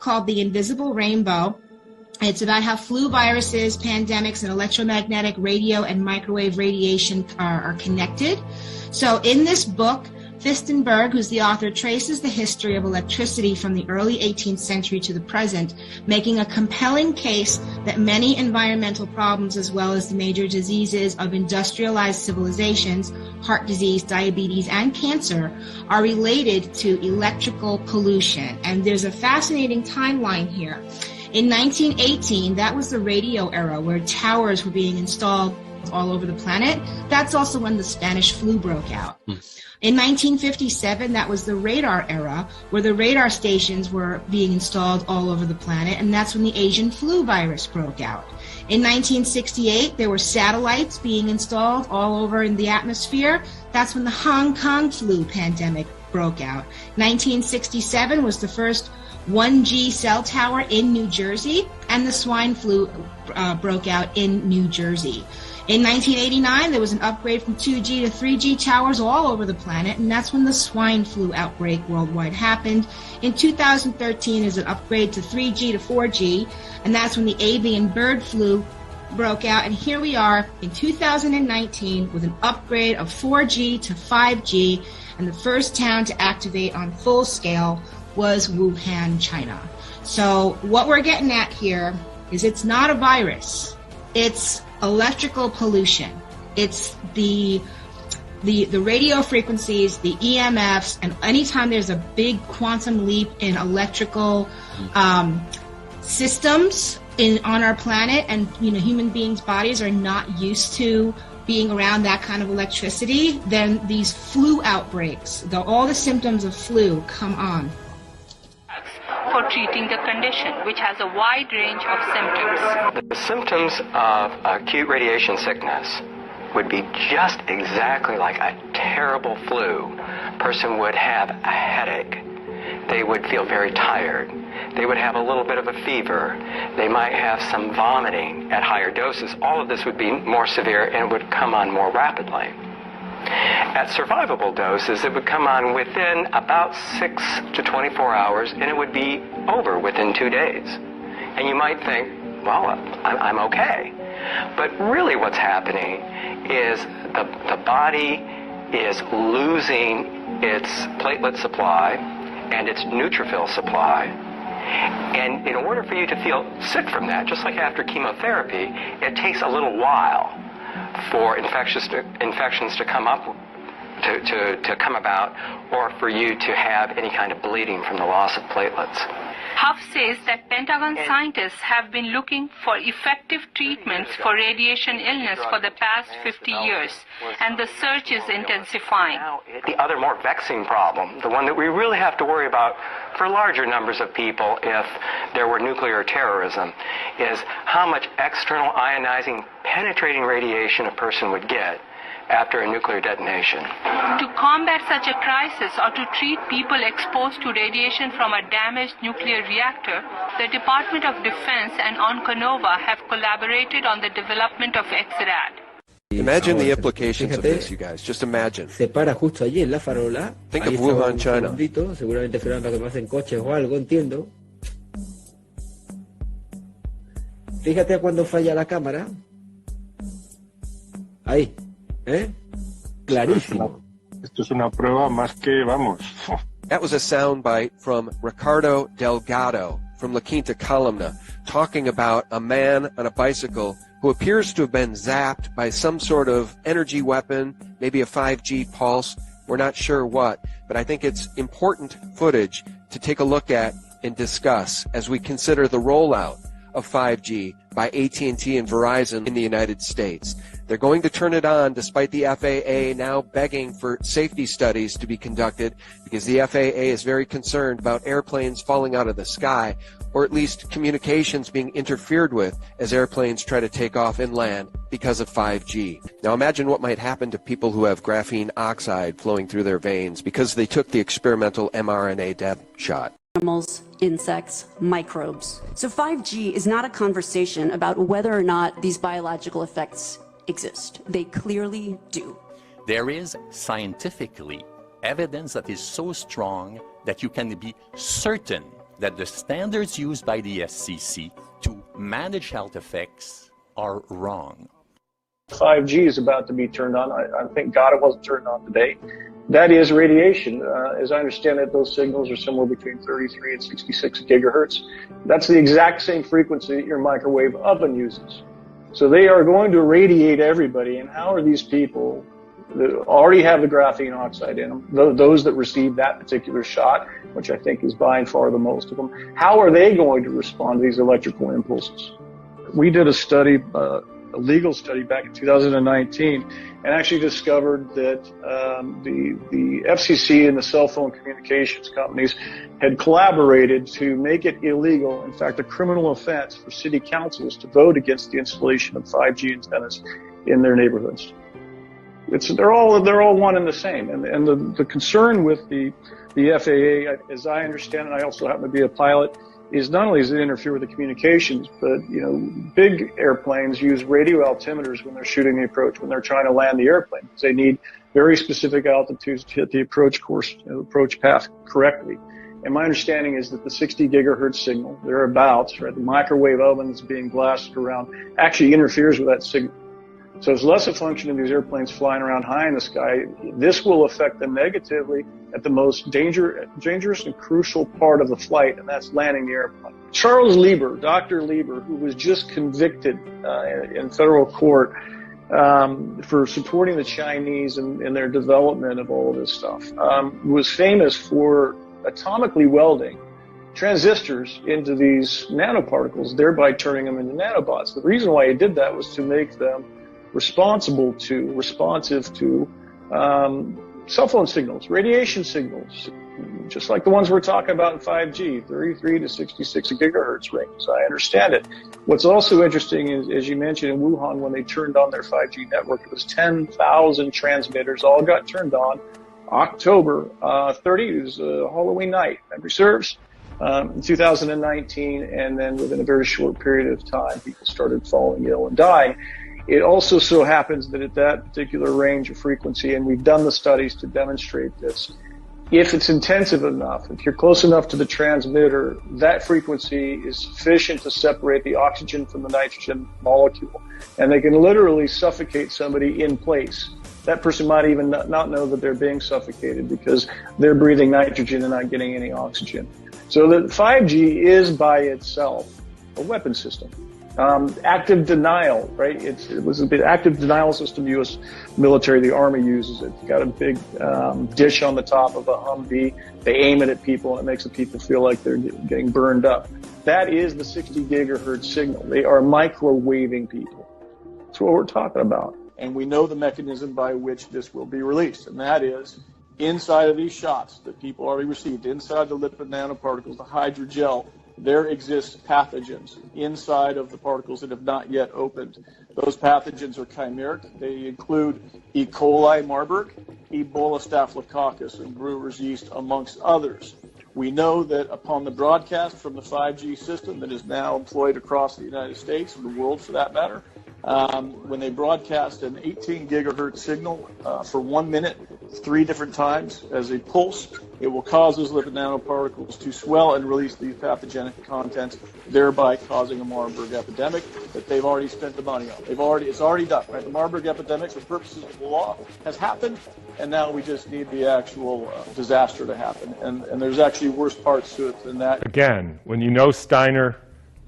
called The Invisible Rainbow. It's about how flu viruses, pandemics, and electromagnetic radio and microwave radiation are connected. So in this book, Fistenberg, who's the author, traces the history of electricity from the early 18th century to the present, making a compelling case that many environmental problems, as well as the major diseases of industrialized civilizations, heart disease, diabetes, and cancer, are related to electrical pollution. And there's a fascinating timeline here. In 1918, that was the radio era where towers were being installed all over the planet. That's also when the Spanish flu broke out. In 1957, that was the radar era, where the radar stations were being installed all over the planet, and that's when the Asian flu virus broke out. In 1968, there were satellites being installed all over in the atmosphere. That's when the Hong Kong flu pandemic broke out. 1967 was the first 1G cell tower in New Jersey, and the swine flu broke out in New Jersey. In 1989, there was an upgrade from 2G to 3G towers all over the planet, and that's when the swine flu outbreak worldwide happened. In 2013, there's an upgrade to 3G to 4G, and that's when the avian bird flu broke out. And here we are in 2019 with an upgrade of 4G to 5G, and the first town to activate on full scale was Wuhan, China. So what we're getting at here is it's not a virus. It's electrical pollution. It's the radio frequencies, the EMFs, and anytime there's a big quantum leap in electrical systems on our planet, and human beings' bodies are not used to being around that kind of electricity, then these flu outbreaks, all the symptoms of flu come on. For treating the condition, which has a wide range of symptoms. The symptoms of acute radiation sickness would be just exactly like a terrible flu. A person would have a headache. They would feel very tired. They would have a little bit of a fever. They might have some vomiting at higher doses. All of this would be more severe and would come on more rapidly. At survivable doses, it would come on within about 6 to 24 hours, and it would be over within 2 days. And you might think, well, I'm okay. But really what's happening is the body is losing its platelet supply and its neutrophil supply. And in order for you to feel sick from that, just like after chemotherapy, it takes a little while for infections to come up, to come about, or for you to have any kind of bleeding from the loss of platelets. Huff says that Pentagon scientists have been looking for effective treatments for radiation illness for the past 50 years, and the search is intensifying. The other more vexing problem, the one that we really have to worry about for larger numbers of people if there were nuclear terrorism, is how much external ionizing penetrating radiation a person would get after a nuclear detonation. To combat such a crisis or to treat people exposed to radiation from a damaged nuclear reactor, the Department of Defense and Onconova have collaborated on the development of XRAD. Imagine the implications of this, you guys. Just imagine. Se para justo allí en la farola. Think of Wuhan, China. Seguramente esperando a que pasen coches o algo, entiendo. Fíjate cuando falla la cámara. Ahí. Clarísimo. Esto es una prueba más que vamos. That was a soundbite from Ricardo Delgado from La Quinta Columna, talking about a man on a bicycle who appears to have been zapped by some sort of energy weapon, maybe a 5G pulse. We're not sure what, but I think it's important footage to take a look at and discuss as we consider the rollout of 5G by AT&T and Verizon in the United States. They're going to turn it on despite the FAA now begging for safety studies to be conducted because the FAA is very concerned about airplanes falling out of the sky, or at least communications being interfered with as airplanes try to take off and land because of 5G. Now imagine what might happen to people who have graphene oxide flowing through their veins because they took the experimental mRNA death shot. Animals, insects, microbes. So 5G is not a conversation about whether or not these biological effects exist. They clearly do. There is scientifically evidence that is so strong that you can be certain that the standards used by the FCC to manage health effects are wrong. 5G is about to be turned on. I think God, it wasn't turned on today. That is radiation. As I understand it, those signals are somewhere between 33 and 66 gigahertz. That's the exact same frequency that your microwave oven uses. So they are going to radiate everybody. And how are these people that already have the graphene oxide in them, those that receive that particular shot, which I think is by and far the most of them, how are they going to respond to these electrical impulses? We did a study, a legal study back in 2019, and actually discovered that the FCC and the cell phone communications companies had collaborated to make it illegal, in fact, a criminal offense for city councils to vote against the installation of 5G antennas in their neighborhoods. They're all one and the same, and the concern with the FAA, as I understand it, I also happen to be a pilot, is not only does it interfere with the communications, but, big airplanes use radio altimeters when they're shooting the approach, when they're trying to land the airplane, because they need very specific altitudes to hit the approach course, approach path correctly. And my understanding is that the 60 gigahertz signal, thereabouts, right, the microwave oven that's being blasted around, actually interferes with that signal. So it's less a function of these airplanes flying around high in the sky. This will affect them negatively at the most dangerous and crucial part of the flight, and that's landing the airplane. Charles Lieber, Dr. Lieber, who was just convicted in federal court for supporting the Chinese in their development of all of this stuff, was famous for atomically welding transistors into these nanoparticles, thereby turning them into nanobots. The reason why he did that was to make them responsive to cell phone signals, radiation signals, just like the ones we're talking about in 5G, 33 to 66 gigahertz range. I understand it. What's also interesting is, as you mentioned, in Wuhan, when they turned on their 5G network, it was 10,000 transmitters, all got turned on. October 30, it was Halloween night, memory serves, in 2019, and then within a very short period of time, people started falling ill and dying. It also so happens that at that particular range of frequency, and we've done the studies to demonstrate this, if it's intensive enough, if you're close enough to the transmitter, that frequency is sufficient to separate the oxygen from the nitrogen molecule. And they can literally suffocate somebody in place. That person might even not know that they're being suffocated because they're breathing nitrogen and not getting any oxygen. So the 5G is by itself a weapon system. Active denial, right? It was a bit active denial system. U.S. military, the Army uses it. It's got a big dish on the top of a Humvee. They aim it at people, and it makes the people feel like they're getting burned up. That is the 60 gigahertz signal. They are microwaving people. That's what we're talking about. And we know the mechanism by which this will be released, and that is inside of these shots that people already received, inside the lipid nanoparticles, the hydrogel, there exist pathogens inside of the particles that have not yet opened. Those pathogens are chimeric. They include E. coli, Marburg, Ebola staphylococcus, and brewer's yeast, amongst others. We know that upon the broadcast from the 5G system that is now employed across the United States, and the world for that matter, when they broadcast an 18 gigahertz signal for 1 minute, 3 different times as a pulse, it will cause those lipid nanoparticles to swell and release these pathogenic contents, thereby causing a Marburg epidemic that they've already spent the money on. It's already done, right? The Marburg epidemic, for purposes of the law, has happened, and now we just need the actual disaster to happen. And there's actually worse parts to it than that. Again, when you know Steiner,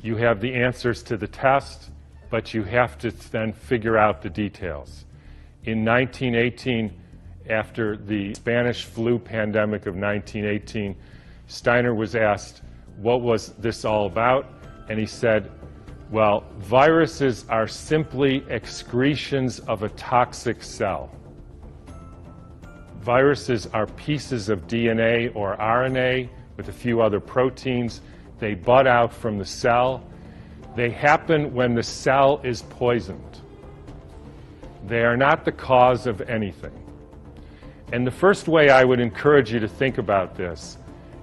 you have the answers to the test, but you have to then figure out the details. In 1918, after the Spanish flu pandemic of 1918, Steiner was asked, what was this all about? And he said, well, viruses are simply excretions of a toxic cell. Viruses are pieces of DNA or RNA with a few other proteins. They bud out from the cell. They happen when the cell is poisoned. They are not the cause of anything. And the first way I would encourage you to think about this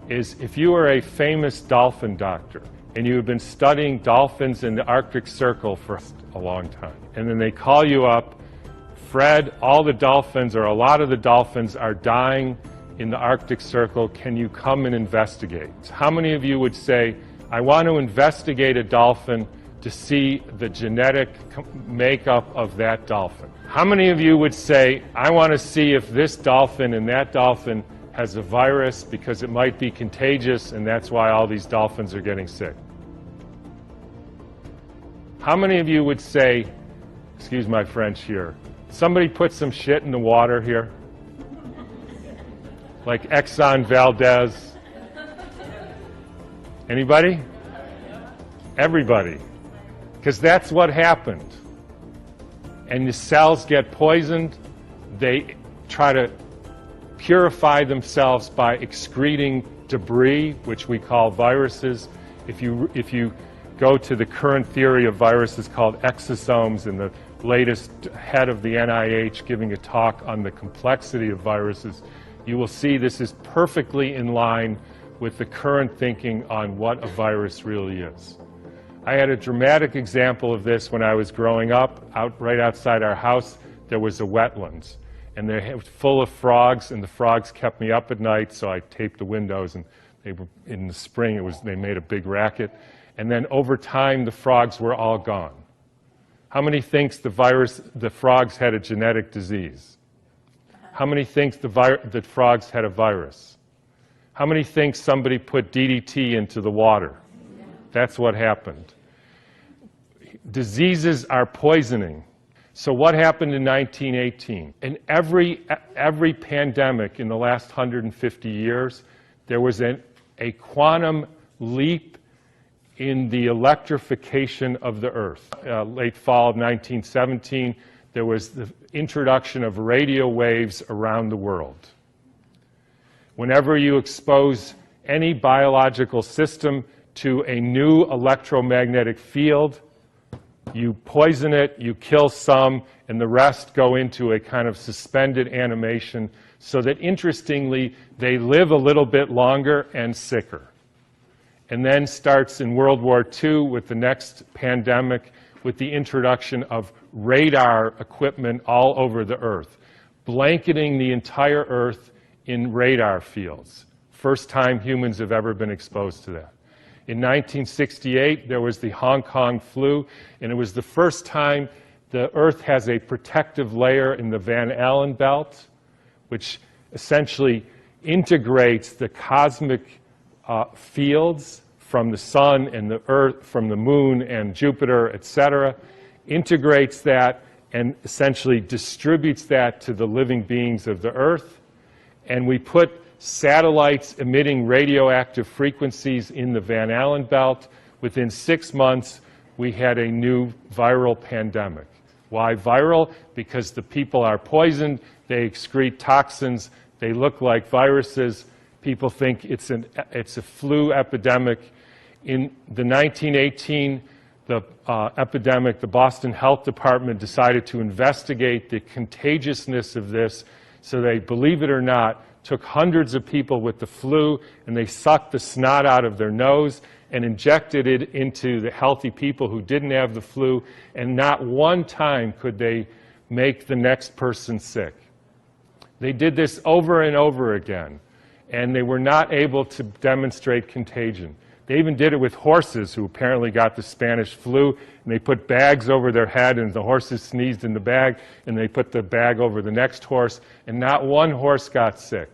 is if you are a famous dolphin doctor and you have been studying dolphins in the Arctic Circle for a long time, and then they call you up, Fred, all the dolphins or a lot of the dolphins are dying in the Arctic Circle, can you come and investigate? How many of you would say, I want to investigate a dolphin to see the genetic makeup of that dolphin? How many of you would say, I want to see if this dolphin and that dolphin has a virus because it might be contagious and that's why all these dolphins are getting sick? How many of you would say, excuse my French here, somebody put some shit in the water here? Like Exxon Valdez? Anybody? Everybody. Because that's what happened. And the cells get poisoned. They try to purify themselves by excreting debris, which we call viruses. If you go to the current theory of viruses called exosomes, and the latest head of the NIH giving a talk on the complexity of viruses, you will see this is perfectly in line with the current thinking on what a virus really is. I had a dramatic example of this when I was growing up. Right outside our house, there was a wetlands, and they were full of frogs, and the frogs kept me up at night, so I taped the windows, and they were, in the spring, they made a big racket. And then over time, the frogs were all gone. How many thinks the frogs had a genetic disease? How many thinks the frogs had a virus? How many think somebody put DDT into the water? That's what happened. Diseases are poisoning. So what happened in 1918? In every pandemic in the last 150 years, there was a quantum leap in the electrification of the Earth. Late fall of 1917, there was the introduction of radio waves around the world. Whenever you expose any biological system to a new electromagnetic field, you poison it, you kill some, and the rest go into a kind of suspended animation, so that, interestingly, they live a little bit longer and sicker. And then starts in World War II with the next pandemic, with the introduction of radar equipment all over the Earth, blanketing the entire Earth in radar fields. First time humans have ever been exposed to that. In 1968, there was the Hong Kong flu, and it was the first time the Earth has a protective layer in the Van Allen belt, which essentially integrates the cosmic fields from the sun and the Earth, from the moon and Jupiter, etc., integrates that and essentially distributes that to the living beings of the Earth. And we put satellites emitting radioactive frequencies in the Van Allen belt. Within 6 months, we had a new viral pandemic. Why viral? Because the people are poisoned, they excrete toxins, they look like viruses. People think it's a flu epidemic. In the 1918 epidemic, the Boston Health Department decided to investigate the contagiousness of this. So they, believe it or not, took hundreds of people with the flu, and they sucked the snot out of their nose and injected it into the healthy people who didn't have the flu, and not one time could they make the next person sick. They did this over and over again, and they were not able to demonstrate contagion. They even did it with horses who apparently got the Spanish flu, and they put bags over their head, and the horses sneezed in the bag, and they put the bag over the next horse, and not one horse got sick.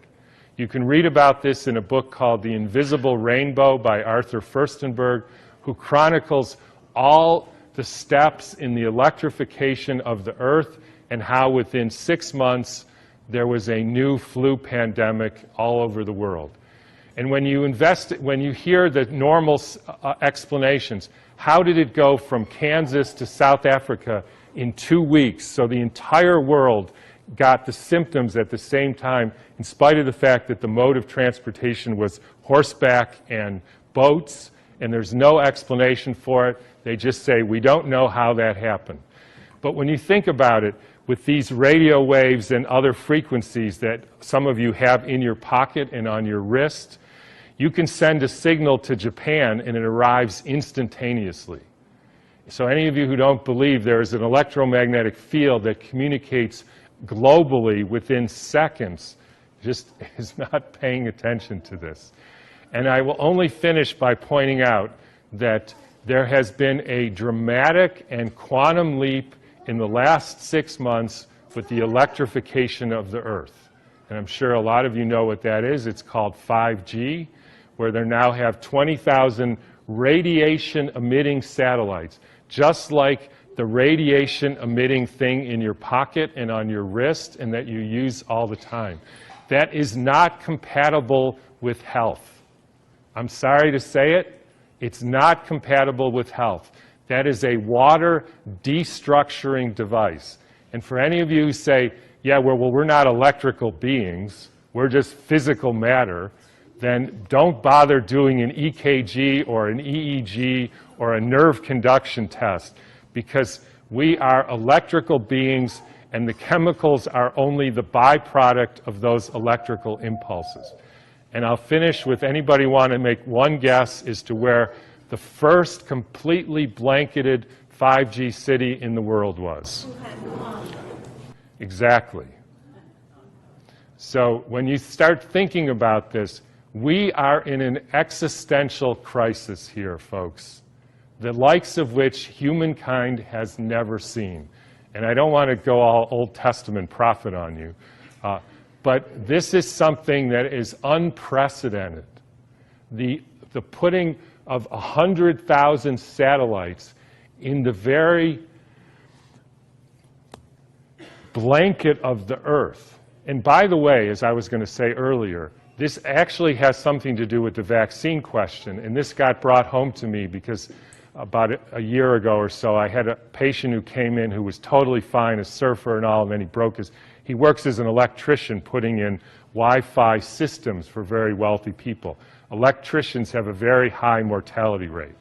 You can read about this in a book called The Invisible Rainbow by Arthur Furstenberg, who chronicles all the steps in the electrification of the Earth and how within 6 months there was a new flu pandemic all over the world. And when you hear the normal explanations, how did it go from Kansas to South Africa in 2 weeks? So the entire world got the symptoms at the same time, in spite of the fact that the mode of transportation was horseback and boats, and there's no explanation for it. They just say, we don't know how that happened. But when you think about it, with these radio waves and other frequencies that some of you have in your pocket and on your wrist, you can send a signal to Japan and it arrives instantaneously. So any of you who don't believe, there is an electromagnetic field that communicates globally within seconds just is not paying attention to this. And I will only finish by pointing out that there has been a dramatic and quantum leap in the last 6 months with the electrification of the Earth. And I'm sure a lot of you know what that is. It's called 5G, where they now have 20,000 radiation-emitting satellites, just like the radiation-emitting thing in your pocket and on your wrist and that you use all the time. That is not compatible with health. I'm sorry to say it, it's not compatible with health. That is a water destructuring device. And for any of you who say, yeah, well, we're not electrical beings, we're just physical matter, then don't bother doing an EKG or an EEG or a nerve conduction test, because we are electrical beings and the chemicals are only the byproduct of those electrical impulses. And I'll finish with, anybody want to make one guess as to where the first completely blanketed 5G city in the world was? Exactly. So when you start thinking about this, we are in an existential crisis here, folks, the likes of which humankind has never seen. And I don't want to go all Old Testament prophet on you, but this is something that is unprecedented. The putting of 100,000 satellites in the very blanket of the Earth. And by the way, as I was going to say earlier, this actually has something to do with the vaccine question, and this got brought home to me because about a year ago or so, I had a patient who came in who was totally fine, a surfer and all, and then he works as an electrician putting in Wi-Fi systems for very wealthy people. Electricians have a very high mortality rate,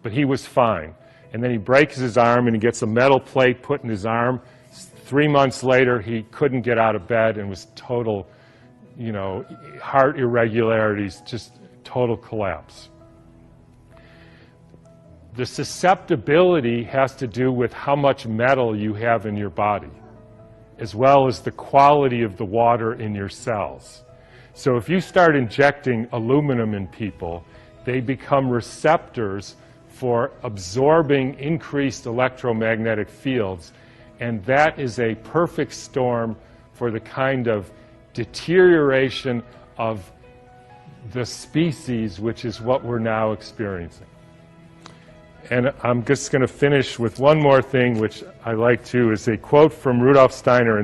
but he was fine. And then he breaks his arm and he gets a metal plate put in his arm. 3 months later, he couldn't get out of bed and was total, heart irregularities, just total collapse. The susceptibility has to do with how much metal you have in your body, as well as the quality of the water in your cells. So if you start injecting aluminum in people, they become receptors for absorbing increased electromagnetic fields, and that is a perfect storm for the kind of deterioration of the species, which is what we're now experiencing. And I'm just going to finish with one more thing, which I like to, is a quote from Rudolf Steiner.